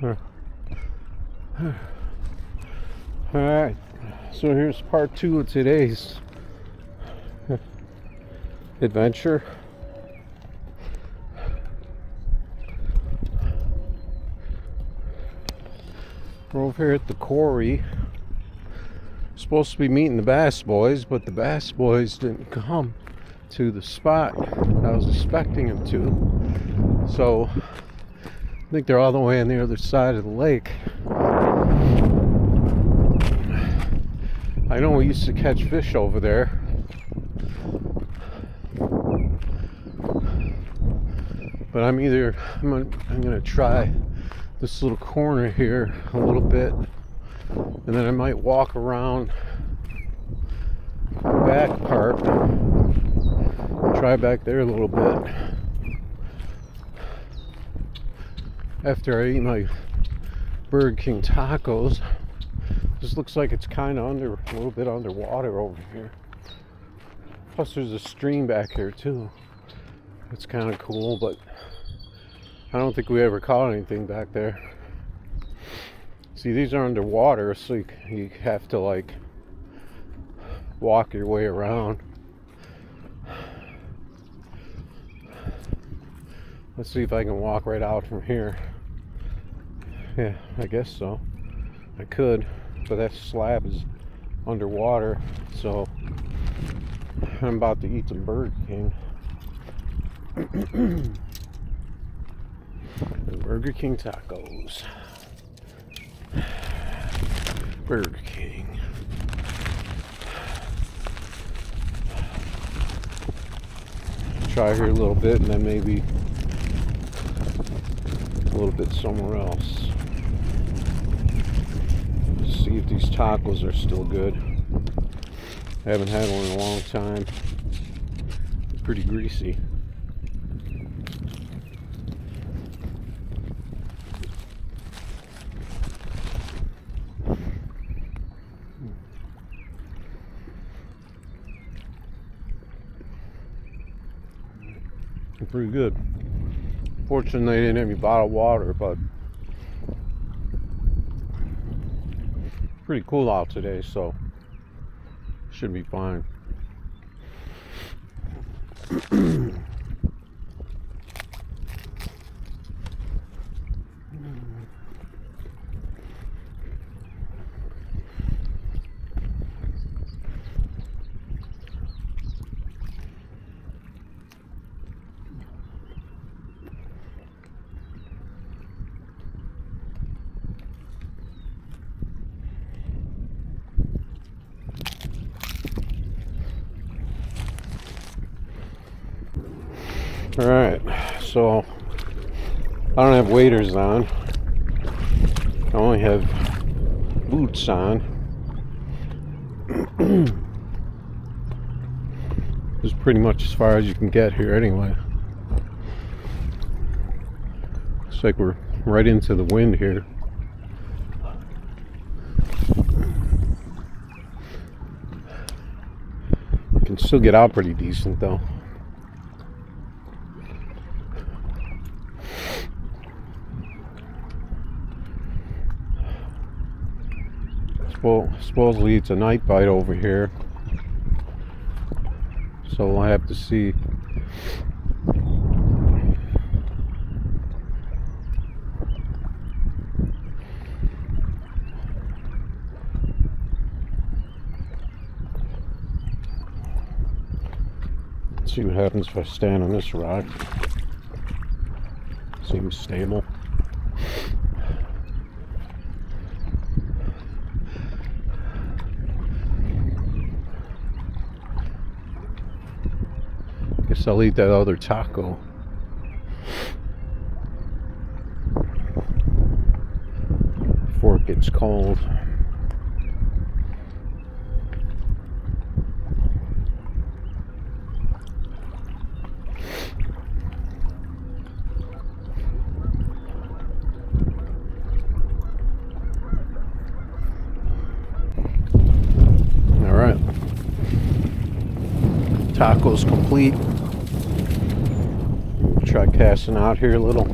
Alright, so here's part 2 of today's adventure. We're over here at the quarry. Supposed to be meeting the Bass Boys, but the Bass Boys didn't come to the spot I was expecting them to. So I think they're all the way on the other side of the lake. I know we used to catch fish over there. But I'm gonna try this little corner here a little bit, and then I might walk around the back part, try back there a little bit after I eat my Burger King tacos. This looks like it's kind of a little bit underwater over here. Plus there's a stream back here too. It's kind of cool, but I don't think we ever caught anything back there. See, these are underwater, so you have to like walk your way around. Let's see if I can walk right out from here. Yeah, I guess so. I could, but that slab is underwater, so I'm about to eat some Burger King. Burger King tacos. Burger King. Try here a little bit and then maybe a little bit somewhere else. See if these tacos are still good. I haven't had one in a long time. Pretty greasy. Pretty good. Fortunately, they didn't have any bottled water, but pretty cool out today, so should be fine. Alright, so I don't have waders on. I only have boots on. This is pretty much as far as you can get here anyway. Looks like we're right into the wind here. You can still get out pretty decent though. Supposedly it's a night bite over here, so we'll have to see. Let's see what happens if I stand on this rock. Seems stable. Guess I'll eat that other taco. Before it gets cold. Alright. Tacos complete. Try casting out here a little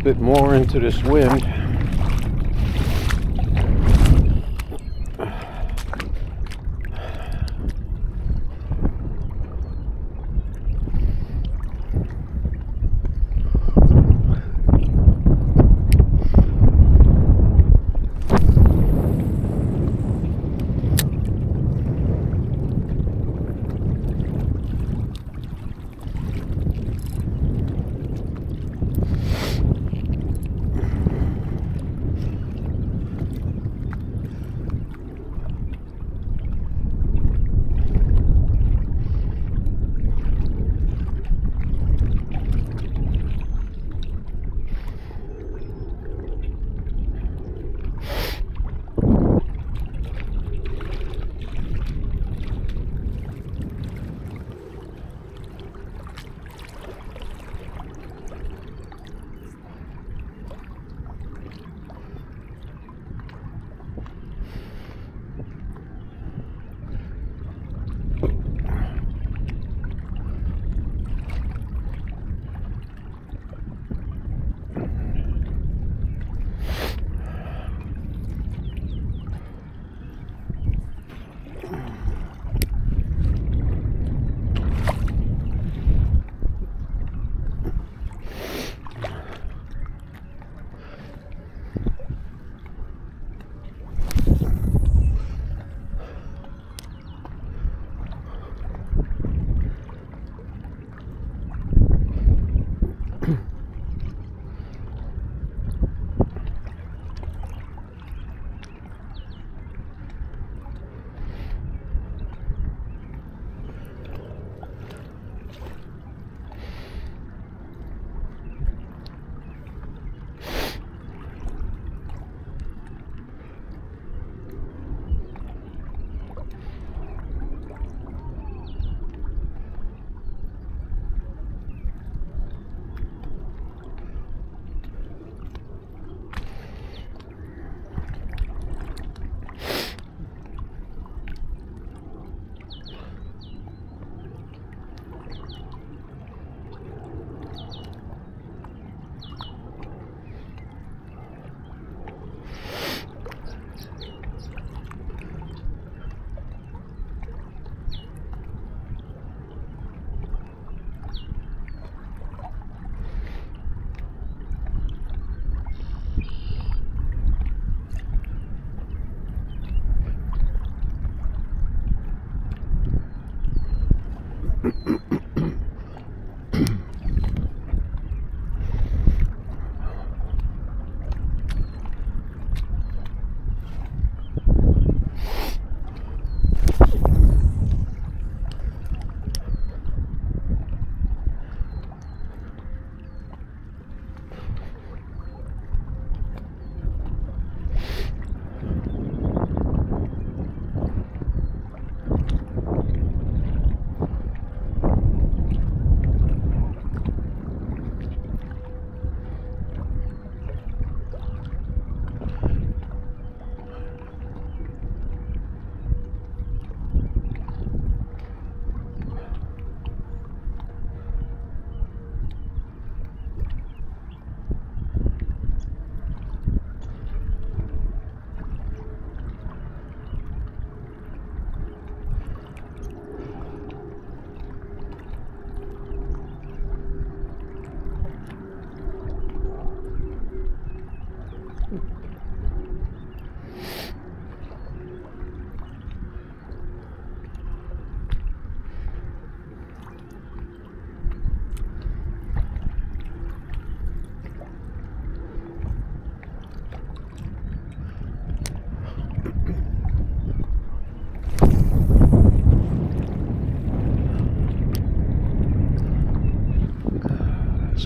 bit more into this wind.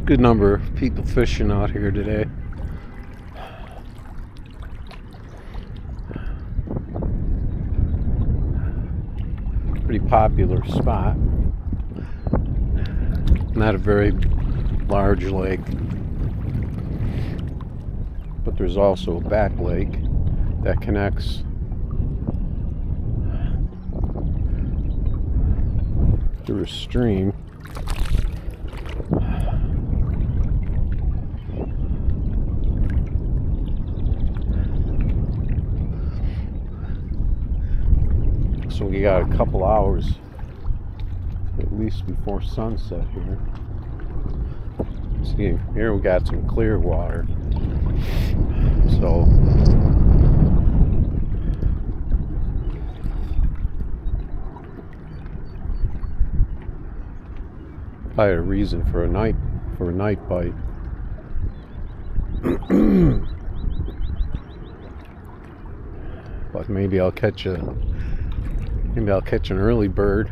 Good number of people fishing out here today. Pretty popular spot. Not a very large lake, but there's also a back lake that connects through a stream. So we got a couple hours at least before sunset here. See, here we got some clear water. So probably a reason for a night bite. But maybe I'll catch an early bird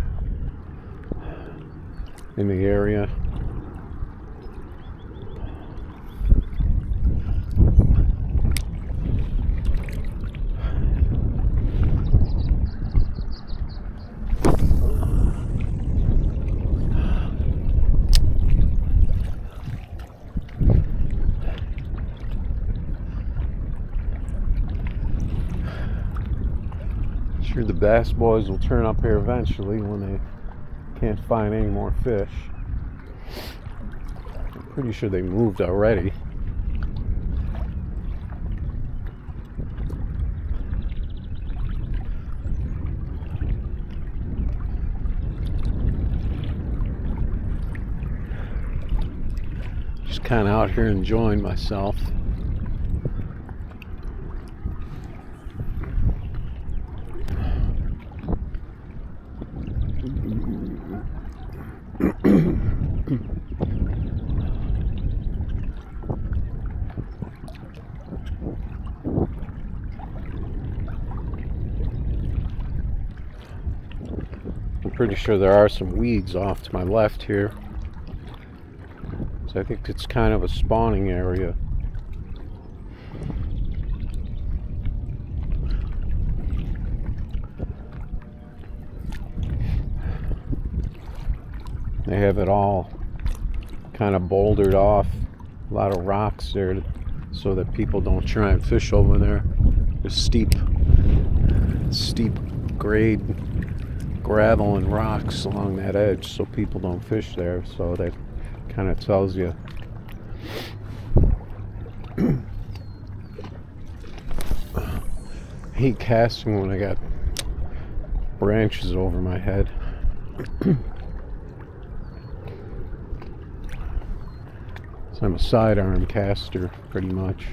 in the area. Sure, the bass boys will turn up here eventually when they can't find any more fish. I'm pretty sure they moved already. Just kind of out here enjoying myself. I'm pretty sure there are some weeds off to my left here. So I think it's kind of a spawning area. They have it all kind of bouldered off, a lot of rocks there so that people don't try and fish over there. There's steep grade gravel and rocks along that edge so people don't fish there, so that kind of tells you. I hate casting when I got branches over my head. So I'm a sidearm caster pretty much.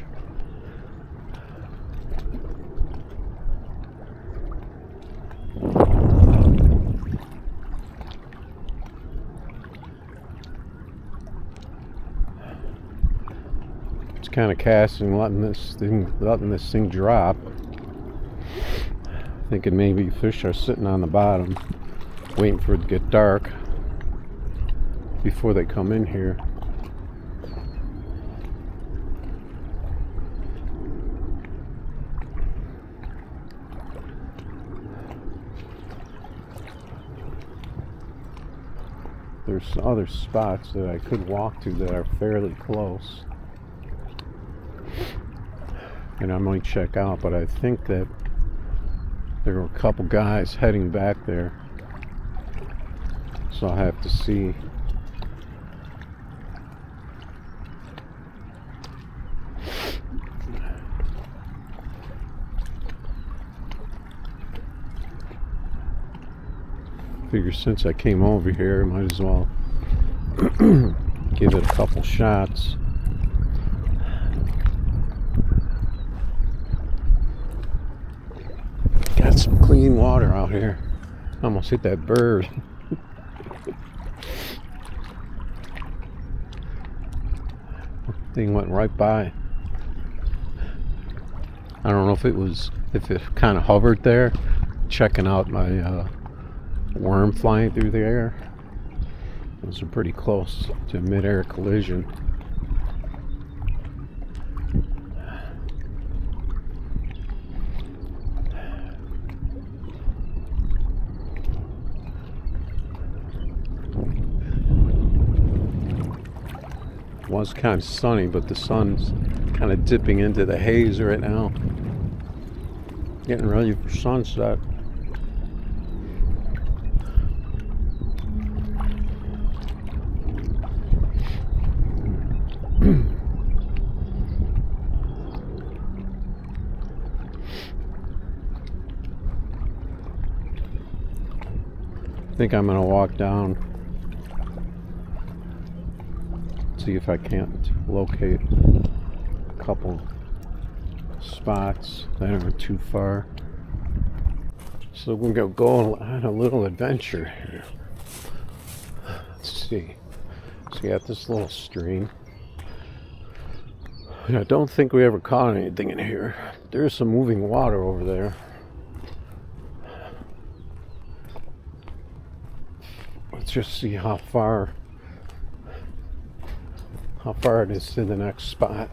Just kind of casting, letting this thing drop, thinking maybe fish are sitting on the bottom waiting for it to get dark before they come in here. There's other spots that I could walk to that are fairly close, and I might check out, but I think that there were a couple guys heading back there, so I'll have to see. Figure since I came over here, might as well give it a couple shots. Got some clean water out here. Almost hit that bird. Thing went right by. I don't know if it kind of hovered there, checking out my worm flying through the air. Those are pretty close to mid-air collision. It was kind of sunny, but the sun's kind of dipping into the haze right now. Getting ready for sunset. I think I'm gonna walk down, see if I can't locate a couple spots that aren't too far. So we're gonna go on a little adventure here. Let's see. So we got this little stream. And I don't think we ever caught anything in here. There's some moving water over there. Let's just see how far it is to the next spot.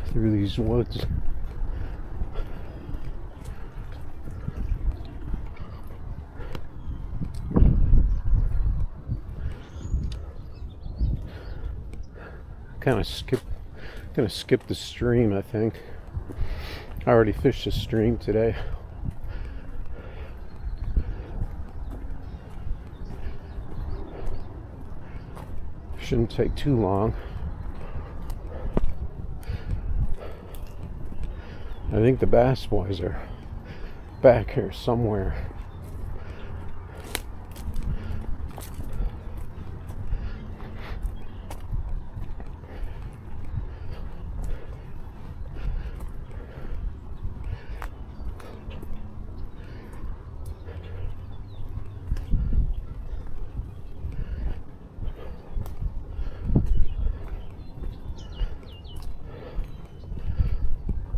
Through these woods. Gonna skip the stream, I think. I already fished the stream today. Shouldn't take too long. I think the bass boys are back here somewhere.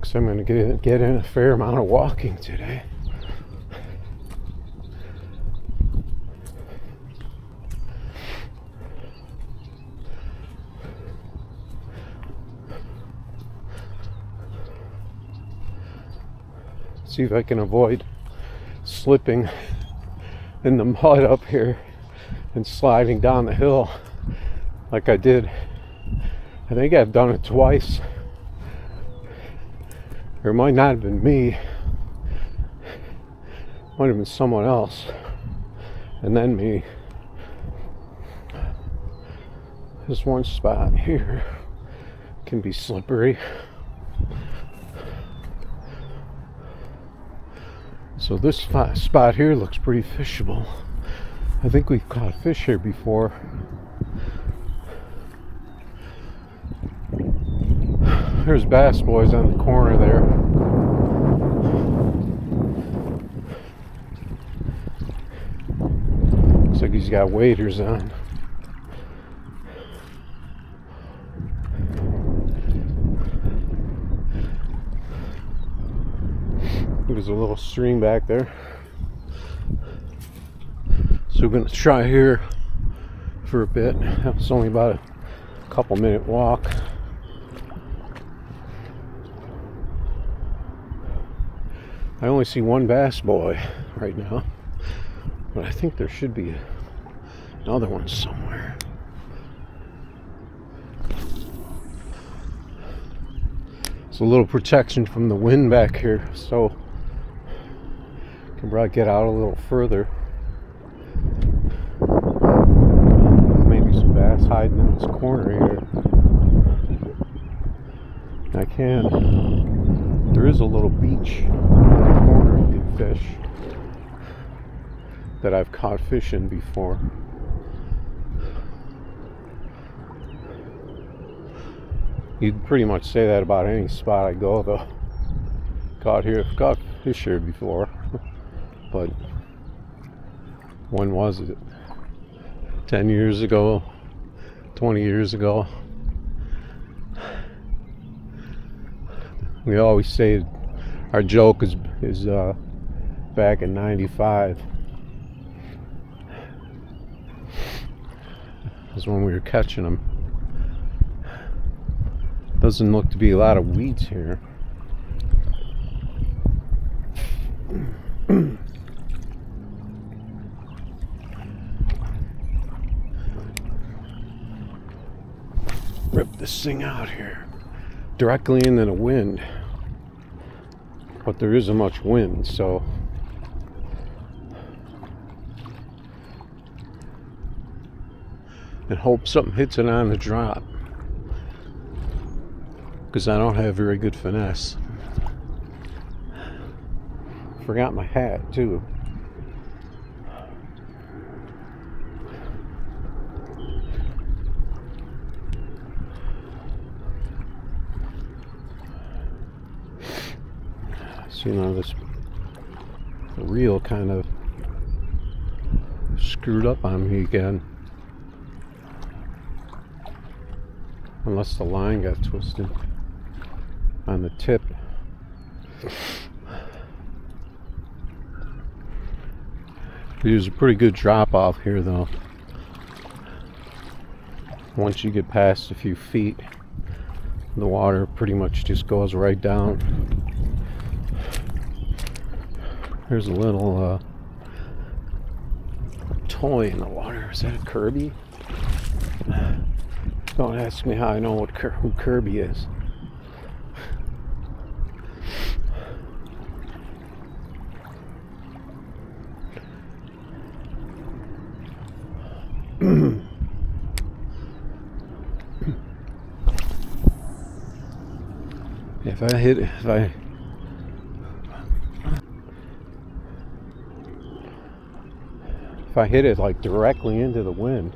So I'm going to get in a fair amount of walking today. See if I can avoid slipping in the mud up here and sliding down the hill like I did. I think I've done it twice. Or it might not have been me. Might have been someone else. And then me. This one spot here can be slippery. So this spot here looks pretty fishable. I think we've caught fish here before. There's bass boys on the corner there. Looks like he's got waders on. There's a little stream back there. So we're going to try here for a bit. It's only about a couple minute walk. I only see one bass boy right now, but I think there should be another one somewhere. It's a little protection from the wind back here, so I can probably get out a little further. Maybe some bass hiding in this corner here. I can. There is a little beach in the corner you can fish that I've caught fish in before. You'd pretty much say that about any spot I go, though. Caught fish here before, but when was it? 10 years ago, 20 years ago. We always say our joke is back in '95. as when we were catching them. Doesn't look to be a lot of weeds here. Rip this thing out here. Directly into the wind. But there isn't much wind, so and hope something hits it on the drop, because I don't have very good finesse. Forgot my hat too. So, you know, this reel kind of screwed up on me again. Unless the line got twisted on the tip. There's a pretty good drop off here though. Once you get past a few feet, the water pretty much just goes right down. There's a little toy in the water. Is that a Kirby? Don't ask me how I know who Kirby is. If I hit it like directly into the wind,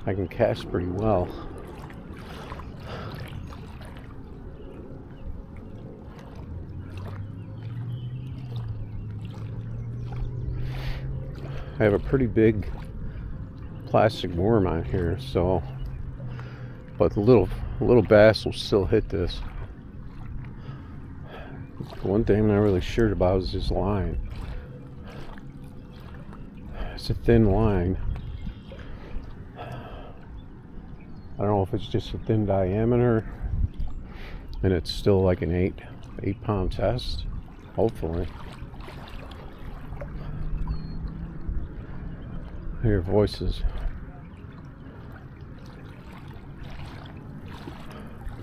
I can cast pretty well. I have a pretty big plastic worm on here, so but the little bass will still hit this. One thing I'm not really sure about is this line. It's a thin line. I don't know if it's just a thin diameter and it's still like an 8-pound test. Hopefully. I hear voices.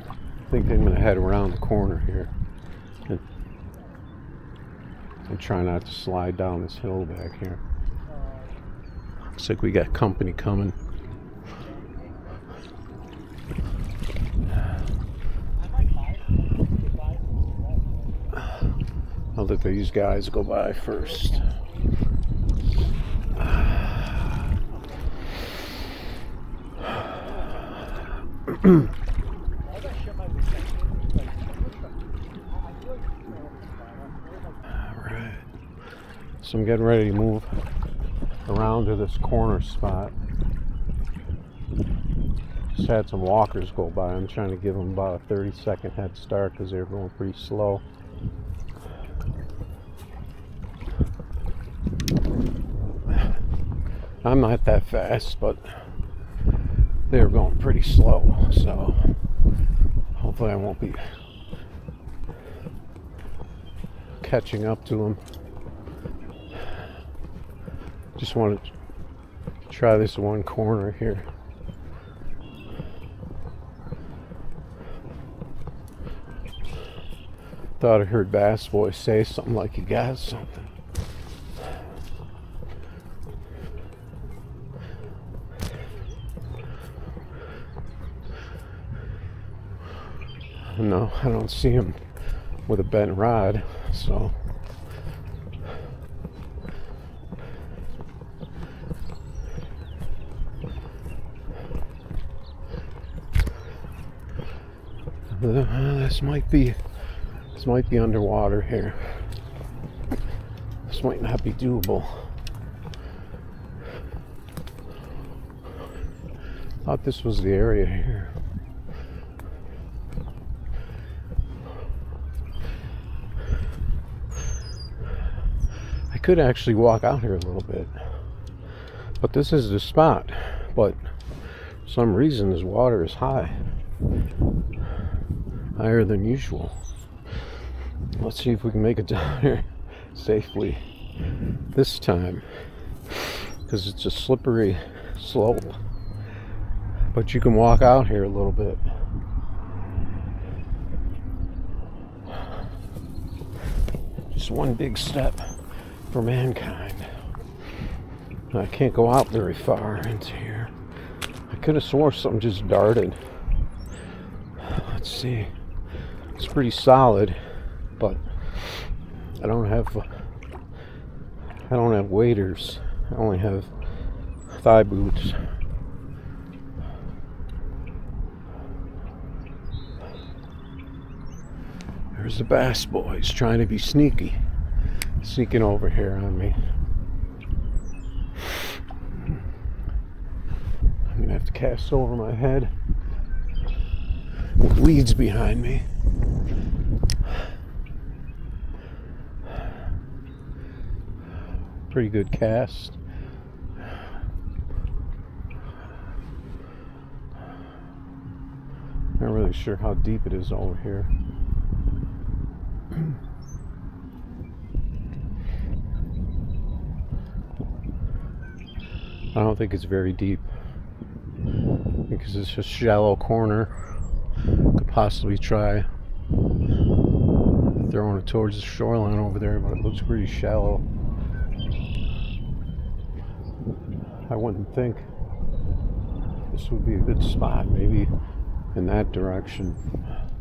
I think I'm gonna head around the corner here and try not to slide down this hill back here. Looks like we got company coming. I'll let these guys go by first. Alright. So I'm getting ready to move around to this corner spot. Just had some walkers go by. I'm trying to give them about a 30-second head start because they're going pretty slow. I'm not that fast, but they're going pretty slow, so hopefully I won't be catching up to them. Just want to try this one corner here. Thought I heard Bass Boy say something like he got something. No, I don't see him with a bent rod, so this might be underwater here. This might not be doable. Thought this was the area here. I could actually walk out here a little bit, but this is the spot. But For some reason this water is high. Higher than usual. Let's see if we can make it down here safely this time, because it's a slippery slope. But you can walk out here a little bit. Just one big step for mankind. I can't go out very far into here. I could have swore something just darted. Let's see. It's pretty solid, but I don't have waders. I only have thigh boots. There's the bass boys trying to be sneaky, sneaking over here on me. I'm gonna have to cast over my head with weeds behind me. Pretty good cast. Not really sure how deep it is over here. I don't think it's very deep because it's just a shallow corner. Could possibly try throwing it towards the shoreline over there, but it looks pretty shallow. I wouldn't think this would be a good spot. Maybe in that direction.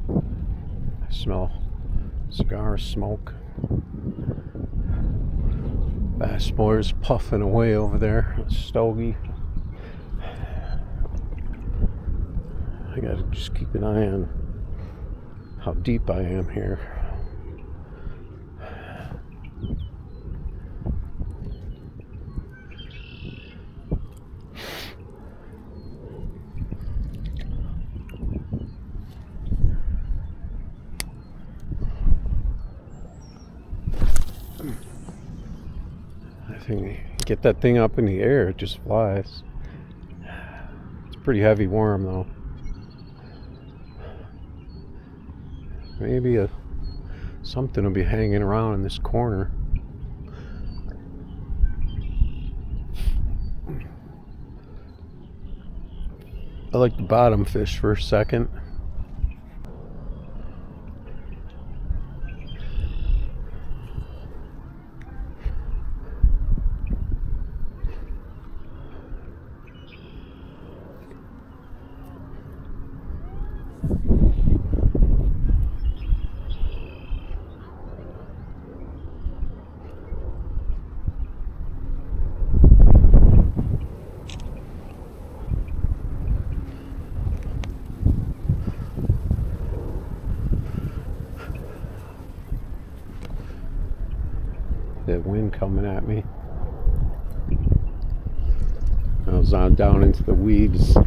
I smell cigar smoke. Bass boys puffing away over there. A stogie. I gotta just keep an eye on how deep I am here. Get that thing up in the air, it just flies. It's a pretty heavy worm though. Maybe something will be hanging around in this corner. I like the bottom fish for a second. That wind coming at me. I was on down into the weeds.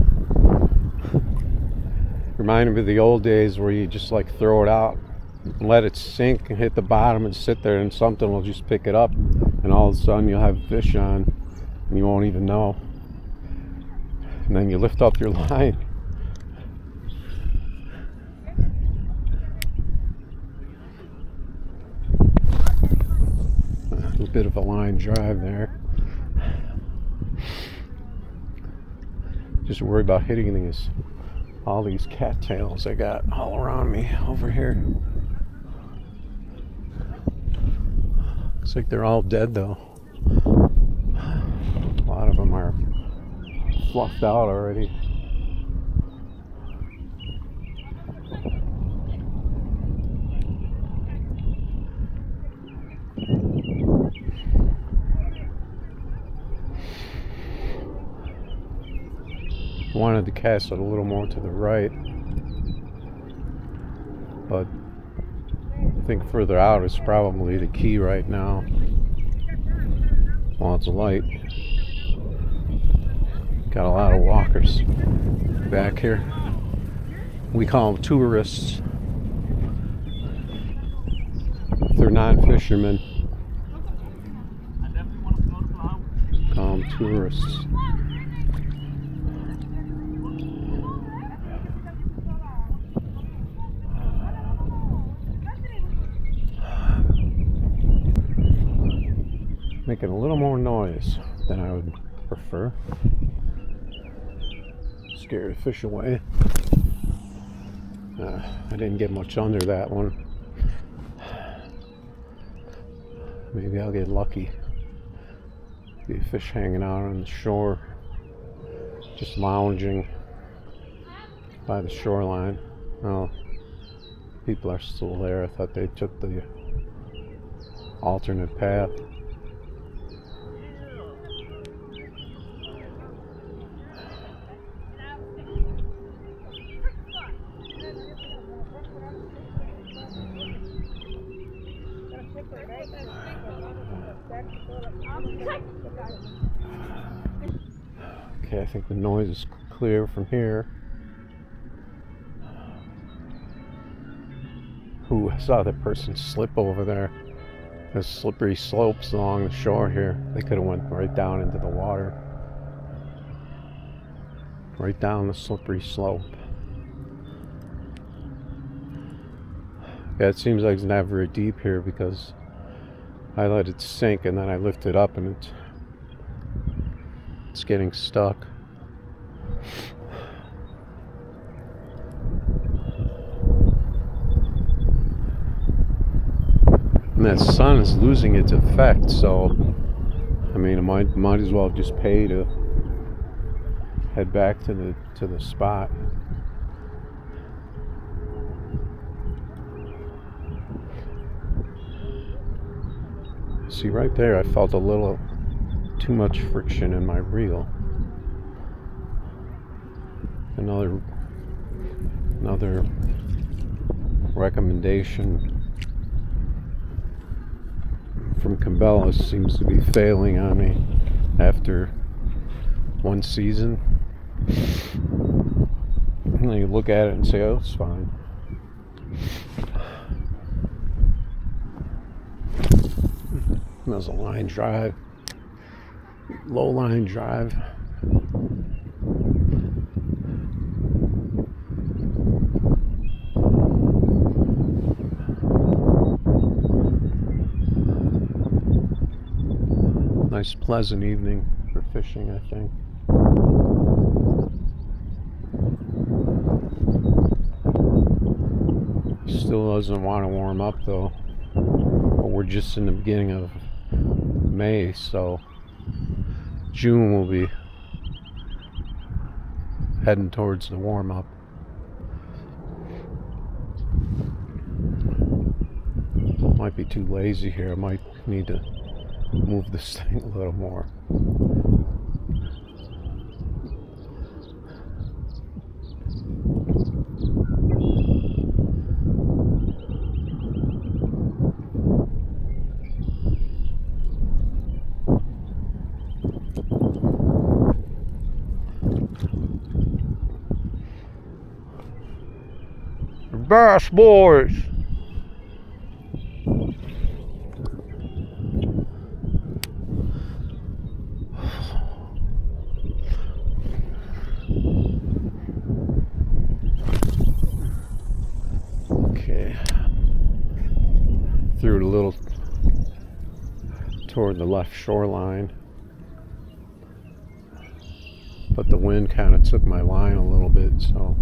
Reminded me of the old days where you just like throw it out and let it sink and hit the bottom and sit there, and something will just pick it up, and all of a sudden you'll have fish on and you won't even know. And then you lift up your line. A bit of a line drive there. Just worry about hitting all these cattails I got all around me over here. Looks like they're all dead though. A lot of them are fluffed out already. Wanted to cast it a little more to the right, but I think further out is probably the key right now while it's light. Got a lot of walkers back here. We call them tourists. They're non-fishermen. Call them tourists. making a little more noise than I would prefer. Scared the fish away. I didn't get much under that one. Maybe I'll get lucky. Be a fish hanging out on the shore, just lounging by the shoreline. Well, people are still there. I thought they took the alternate path. Okay, I think the noise is clear from here. Ooh, I saw that person slip over there. There's slippery slopes along the shore here. They could have went right down into the water. Right down the slippery slope. Yeah, it seems like it's not very deep here because I let it sink and then I lift it up and it's getting stuck. And that sun is losing its effect, so I mean, I might as well just pay to head back to the spot. See, right there, I felt a little too much friction in my reel. Another recommendation from Cabela's seems to be failing on me after one season. And then you look at it and say, oh, it's fine. There's a line drive, low line drive. Nice pleasant evening for fishing, I think. Still doesn't want to warm up though. But we're just in the beginning of May, so June will be heading towards the warm up. Might be too lazy here. I might need to move this thing a little more. Bass boys! Okay. Threw it a little toward the left shoreline, but the wind kind of took my line a little bit, so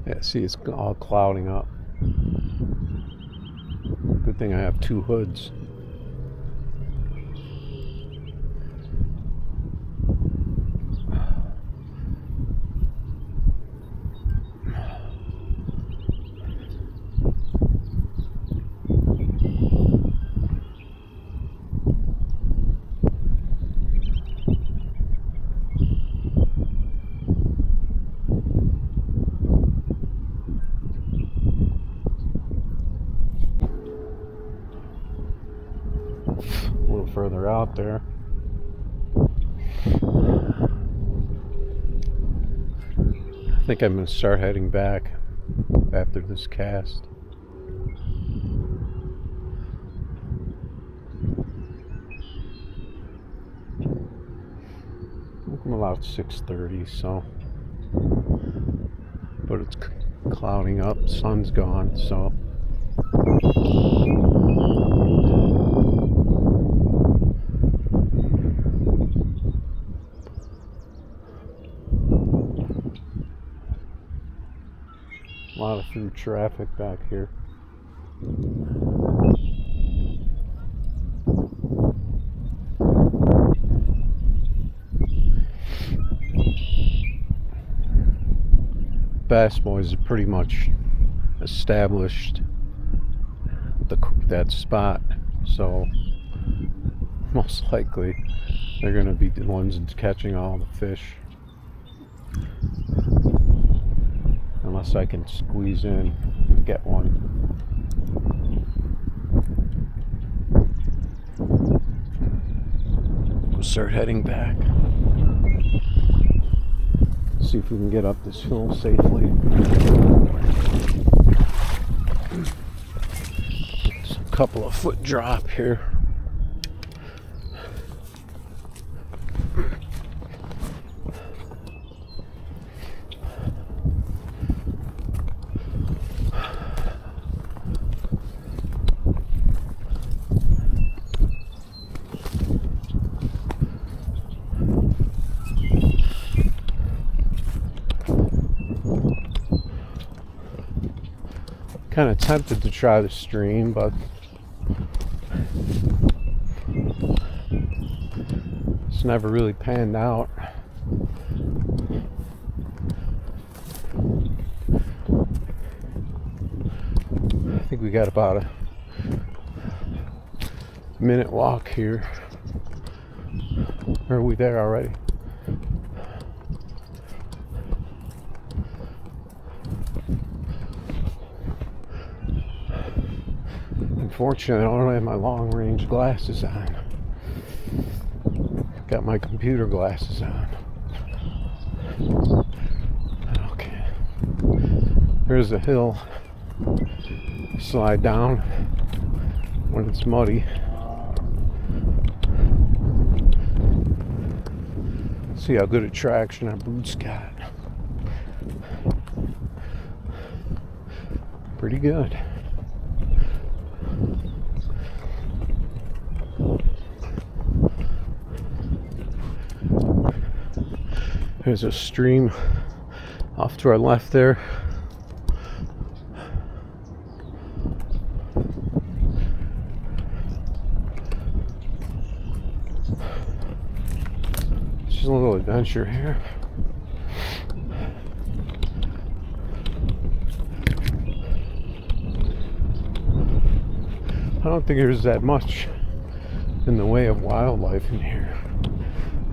yeah, see, it's all clouding up. Good thing I have two hoods. A little further out there. I think I'm going to start heading back after this cast. I'm about 6:30, so but it's clouding up. Sun's gone, so a lot of through traffic back here. Bass Boys are pretty much established that spot, so most likely they're going to be the ones catching all the fish, unless I can squeeze in and get one. We'll start heading back. See if we can get up this hill safely. It's a couple of foot drop here. Kind of tempted to try the stream, but it's never really panned out. I think we got about a minute walk here. Or are we there already? Unfortunately, I don't have my long range glasses on. Got my computer glasses on. Okay. There's a hill. Slide down when it's muddy. See how good a traction our boots got. Pretty good. There's a stream off to our left there. Just a little adventure here. I don't think there's that much in the way of wildlife in here.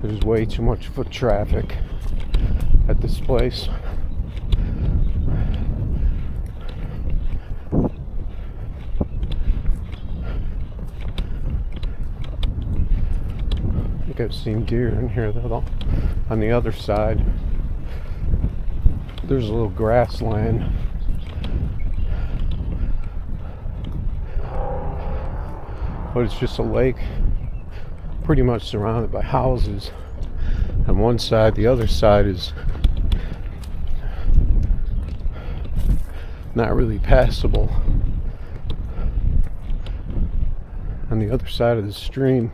There's way too much foot traffic at this place. I think I've seen deer in here though. On the other side, there's a little grassland. But it's just a lake, pretty much surrounded by houses on one side. The other side is not really passable. On the other side of the stream,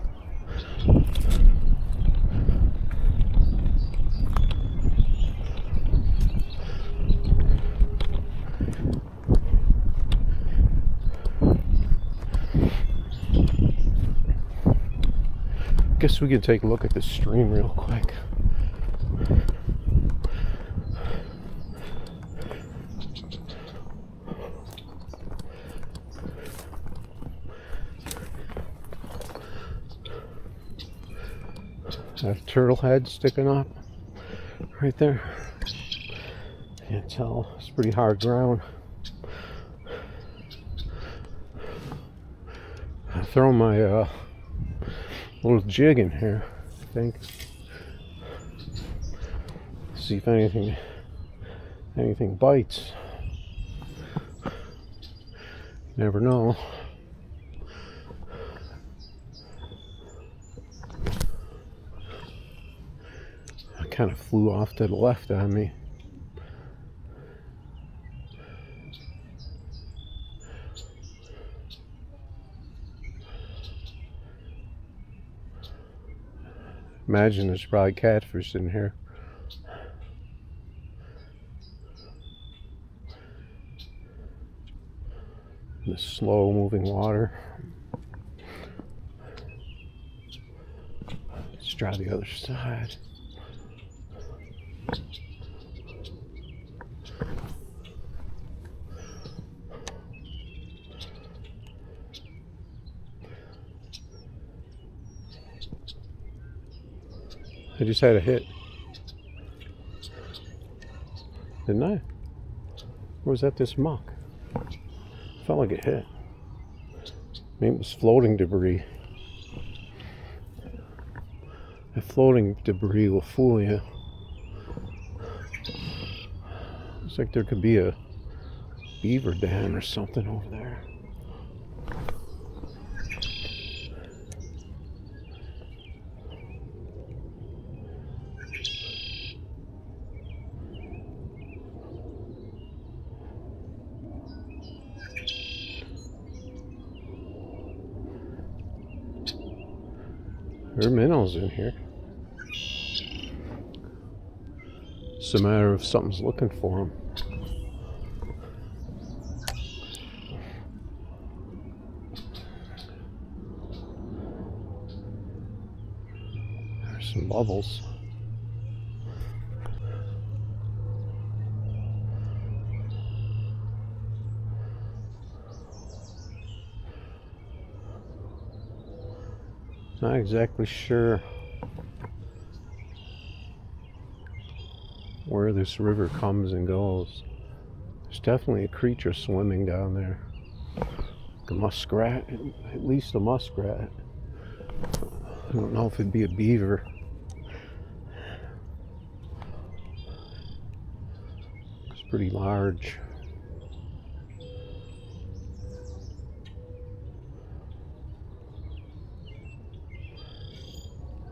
guess we can take a look at the stream real quick. That turtle head sticking up right there. Can't tell. It's pretty hard ground. I throw my little jig in here, I think. See if anything bites. Never know. Kind of flew off to the left on me. Imagine there's probably catfish in here. In the slow moving water. Let's try the other side. I just had a hit. Didn't I? Or was that this muck? Felt like it hit. Maybe it was floating debris. The floating debris will fool you. Looks like there could be a beaver dam or something over there. There are minnows in here. It's a matter of something's looking for them. There's some bubbles. Not exactly sure where this river comes and goes. There's definitely a creature swimming down there. Like a muskrat, at least a muskrat. I don't know if it'd be a beaver. It's pretty large.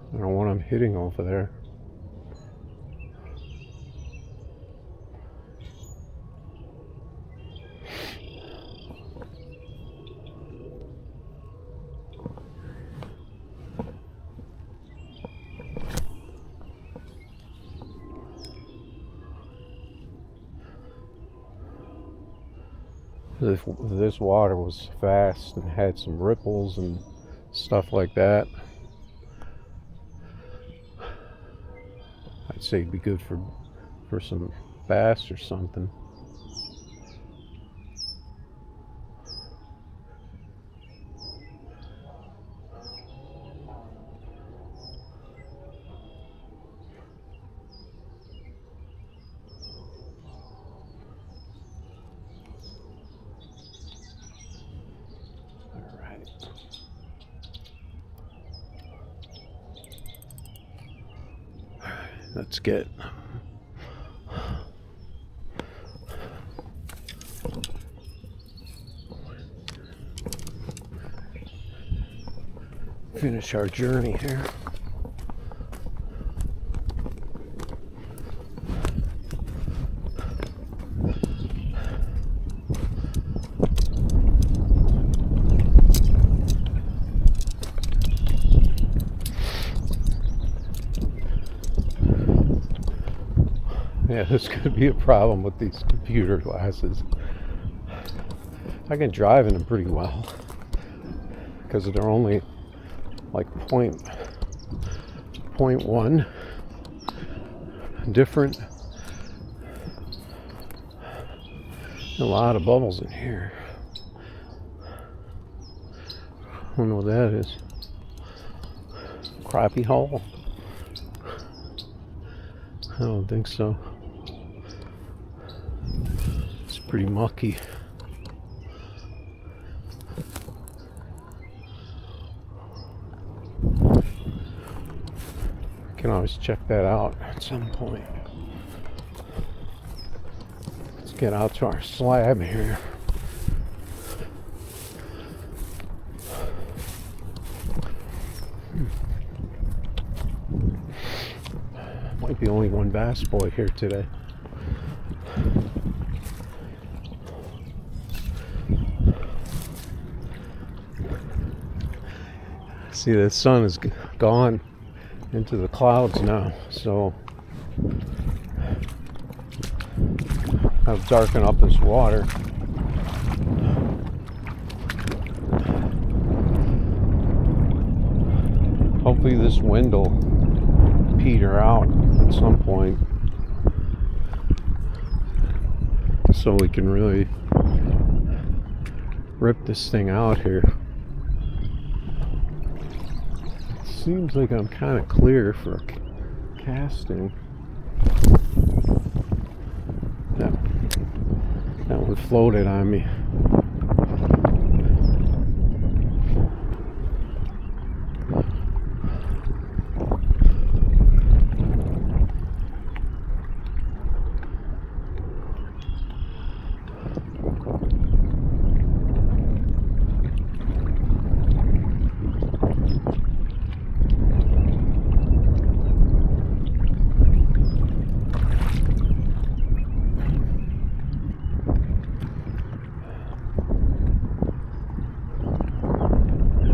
I don't know what I'm hitting over there. This water was fast and had some ripples and stuff like that. I'd say it'd be good for some bass or something. All right. Let's get finish our journey here. Yeah, this could be a problem with these computer glasses. I can drive in them pretty well because they're only like point 0.1 different. A lot of bubbles in here. I don't know what that is. Crappie hole? I don't think so. It's pretty mucky. Can always check that out at some point. Let's get out to our slab here. Might be only one bass boy here today. See, the sun is gone. into the clouds now, so I'll darken up this water. Hopefully this wind will peter out at some point so we can really rip this thing out here. It seems like I'm kind of clear for casting. That one floated on me.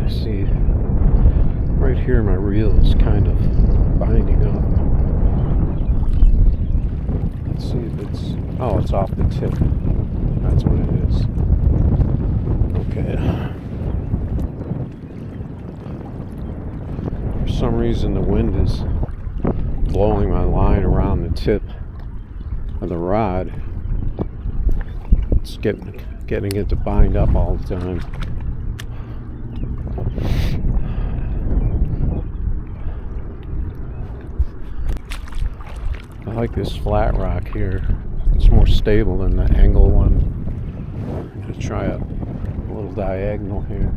See, right here my reel is kind of binding up. Let's see if it's, oh, it's off the tip. That's what it is. Okay. For some reason the wind is blowing my line around the tip of the rod. It's getting it to bind up all the time. I like this flat rock here. It's more stable than the angle one. I'm going to try a little diagonal here.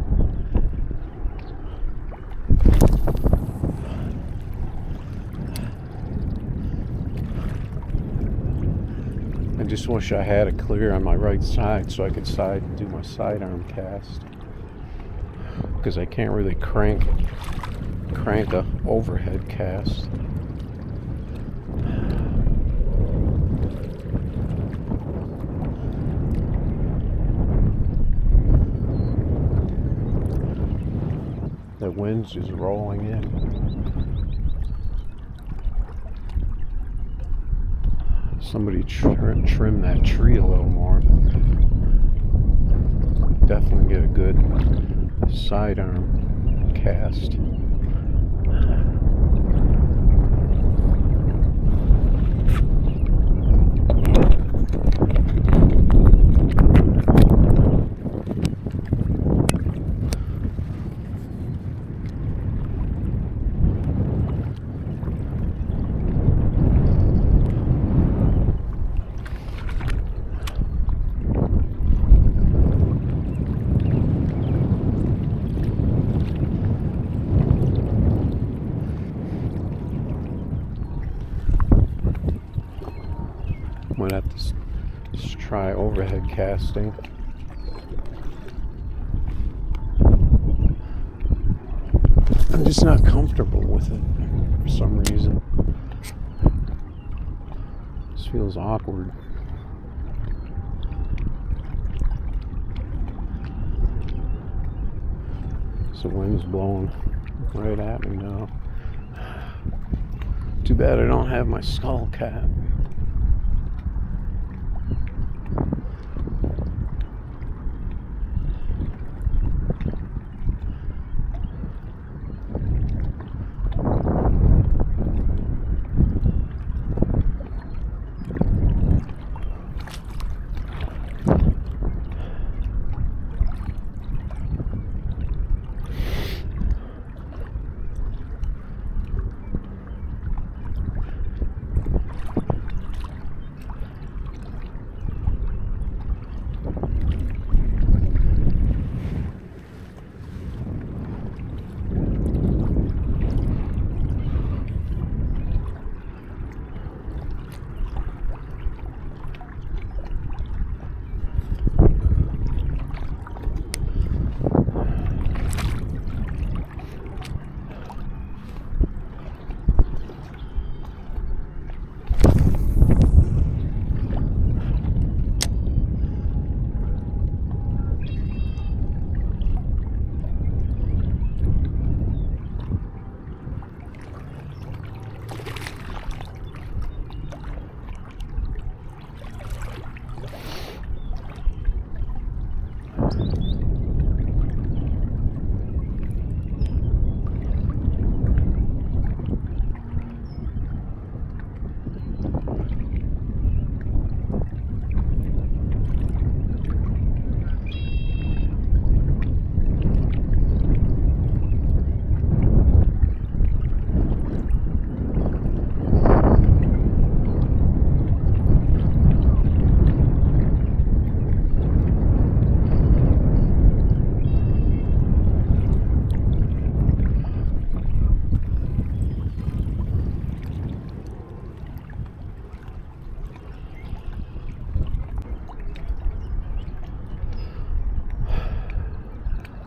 I just wish I had it clear on my right side so I could do my sidearm cast. Because I can't really crank a overhead cast. The wind's just rolling in. Somebody trim that tree a little more. Definitely get a good sidearm cast. Might have to just try overhead casting. I'm just not comfortable with it for some reason. This feels awkward. The wind's blowing right at me now. Too bad I don't have my skull cap.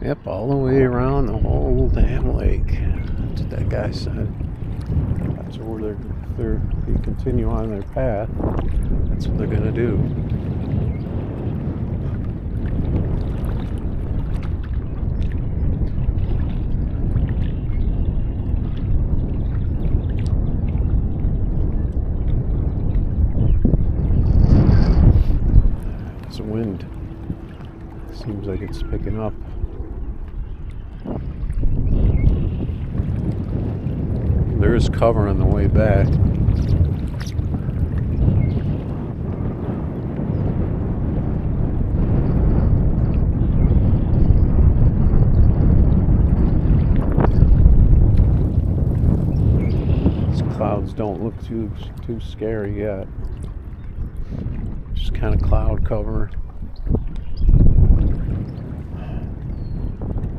Yep, all the way around the whole damn lake. That's what that guy said. That's where they continue on their path. That's what they're gonna do. It's wind. Seems like it's picking up. There is cover on the way back. These clouds don't look too scary yet. Just kind of cloud cover.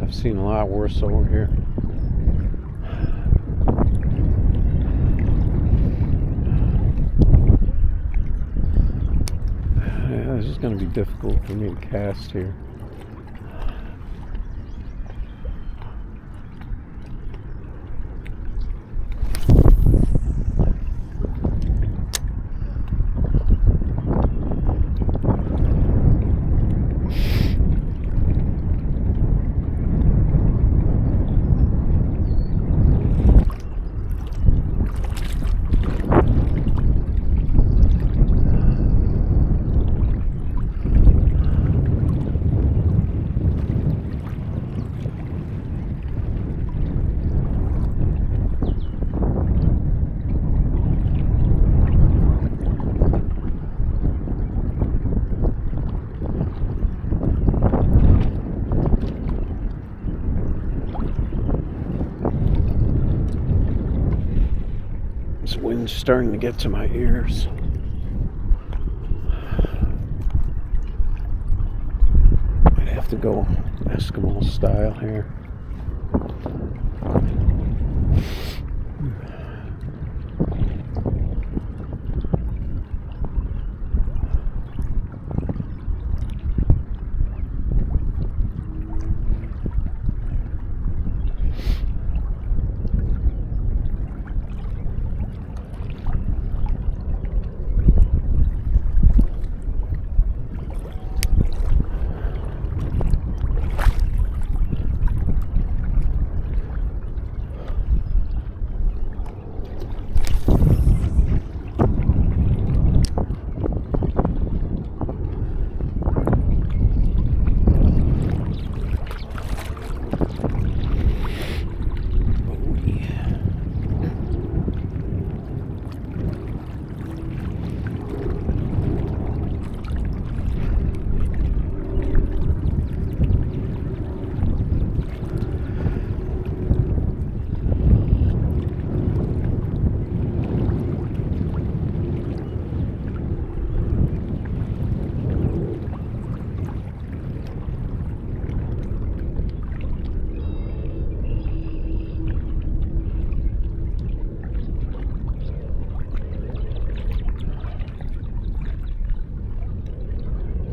I've seen a lot worse over here. Yeah, this is going to be difficult for me to cast here. This wind's starting to get to my ears. Might have to go Eskimo style here.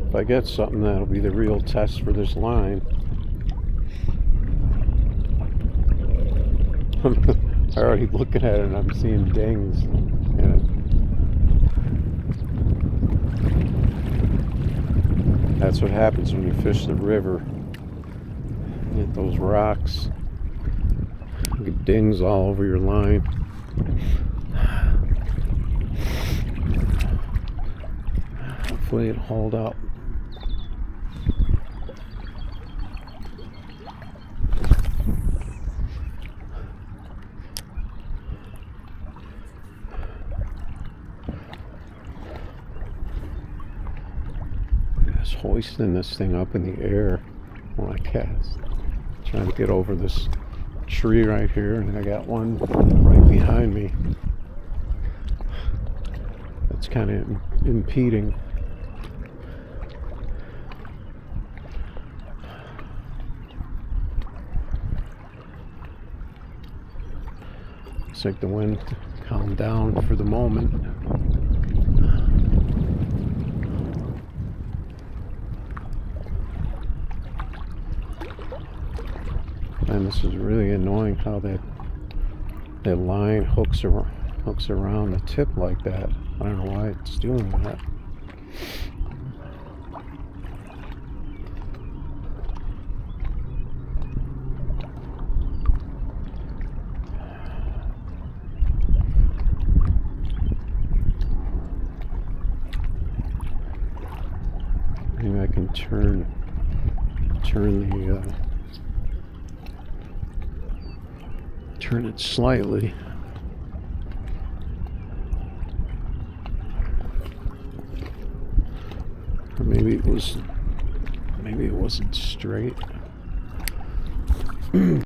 If I get something, that'll be the real test for this line. I'm already looking at it and I'm seeing dings in it. That's what happens when you fish the river. You get those rocks. You get dings all over your line. Hopefully it'll hold up. Just hoisting this thing up in the air when I cast. Trying to get over this tree right here, and I got one right behind me. That's kind of impeding. Looks like the wind calmed down for the moment. this is really annoying how that line hooks around the tip like that. I don't know why it's doing that. Maybe I can turn it slightly. Or maybe it wasn't straight.